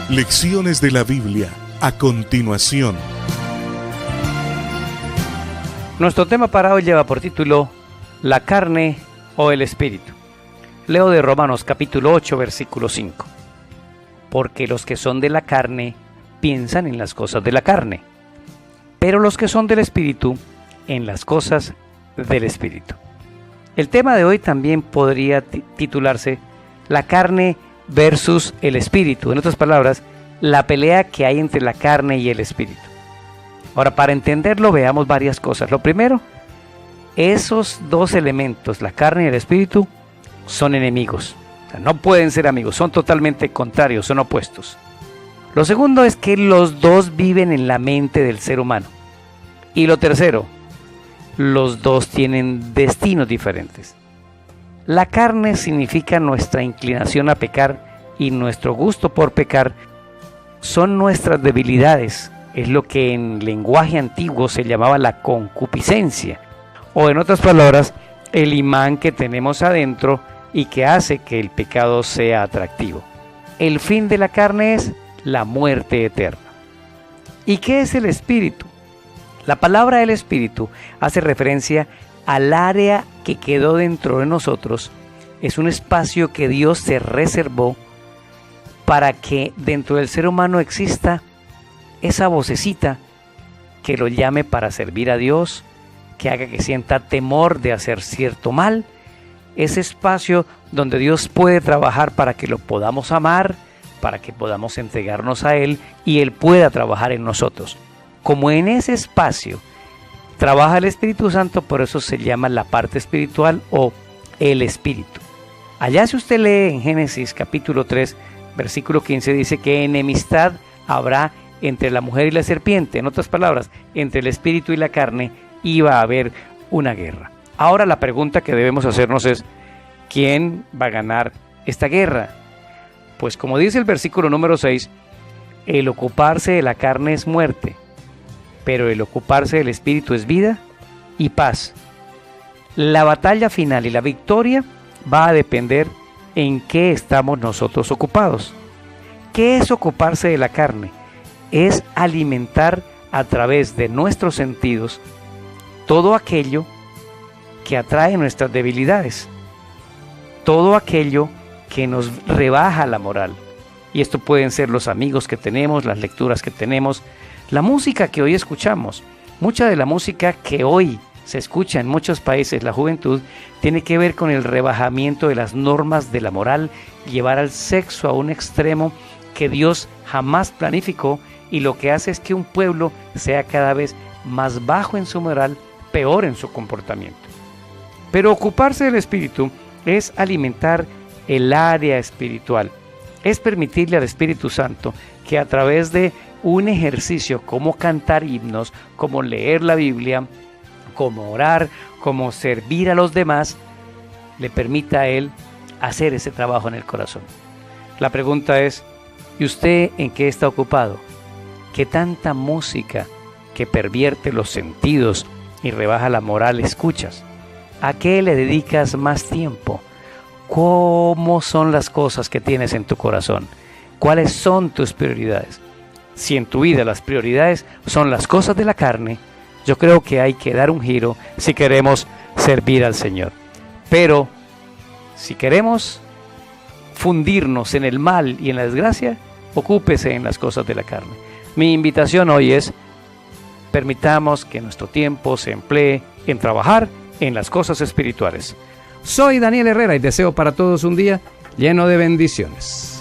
Lecciones de la Biblia a continuación. Nuestro tema para hoy lleva por título La carne o el espíritu. Leo de Romanos capítulo 8, versículo 5. Porque los que son de la carne piensan en las cosas de la carne, pero los que son del espíritu en las cosas del espíritu. El tema de hoy también podría titularse La carne versus el espíritu. En otras palabras, la pelea que hay entre la carne y el espíritu. Ahora, para entenderlo, veamos varias cosas. Lo primero, esos dos elementos, la carne y el espíritu, son enemigos. O sea, no pueden ser amigos, son totalmente contrarios, son opuestos. Lo segundo es que los dos viven en la mente del ser humano. Y lo tercero, los dos tienen destinos diferentes. La carne significa nuestra inclinación a pecar y nuestro gusto por pecar son nuestras debilidades. Es lo que en lenguaje antiguo se llamaba la concupiscencia, o en otras palabras, el imán que tenemos adentro y que hace que el pecado sea atractivo. El fin de la carne es la muerte eterna. ¿Y qué es el espíritu? La palabra del espíritu hace referencia al área que quedó dentro de nosotros. Es un espacio que Dios se reservó para que dentro del ser humano exista esa vocecita que lo llame para servir a Dios, que haga que sienta temor de hacer cierto mal, ese espacio donde Dios puede trabajar para que lo podamos amar, para que podamos entregarnos a Él y Él pueda trabajar en nosotros. Como en ese espacio trabaja el Espíritu Santo, por eso se llama la parte espiritual o el Espíritu. Allá, si usted lee en Génesis capítulo 3, versículo 15, dice que enemistad habrá entre la mujer y la serpiente. En otras palabras, entre el espíritu y la carne iba a haber una guerra. Ahora la pregunta que debemos hacernos es, ¿quién va a ganar esta guerra? Pues como dice el versículo número 6, el ocuparse de la carne es muerte, pero el ocuparse del espíritu es vida y paz. La batalla final y la victoria va a depender en qué estamos nosotros ocupados. ¿Qué es ocuparse de la carne? Es alimentar a través de nuestros sentidos todo aquello que atrae nuestras debilidades, todo aquello que nos rebaja la moral. Y esto pueden ser los amigos que tenemos, las lecturas que tenemos, la música que hoy escuchamos. Mucha de la música que hoy se escucha en muchos países, la juventud, tiene que ver con el rebajamiento de las normas de la moral, llevar al sexo a un extremo que Dios jamás planificó, y lo que hace es que un pueblo sea cada vez más bajo en su moral, peor en su comportamiento. Pero ocuparse del espíritu es alimentar el área espiritual, es permitirle al Espíritu Santo que a través de un ejercicio como cantar himnos, como leer la Biblia, como orar, como servir a los demás, le permita a Él hacer ese trabajo en el corazón. La pregunta es, ¿y usted en qué está ocupado? ¿Qué tanta música que pervierte los sentidos y rebaja la moral escuchas? ¿A qué le dedicas más tiempo? ¿Cómo son las cosas que tienes en tu corazón? ¿Cuáles son tus prioridades? Si en tu vida las prioridades son las cosas de la carne, yo creo que hay que dar un giro si queremos servir al Señor. Pero si queremos fundirnos en el mal y en la desgracia, ocúpese en las cosas de la carne. Mi invitación hoy es, permitamos que nuestro tiempo se emplee en trabajar en las cosas espirituales. Soy Daniel Herrera y deseo para todos un día lleno de bendiciones.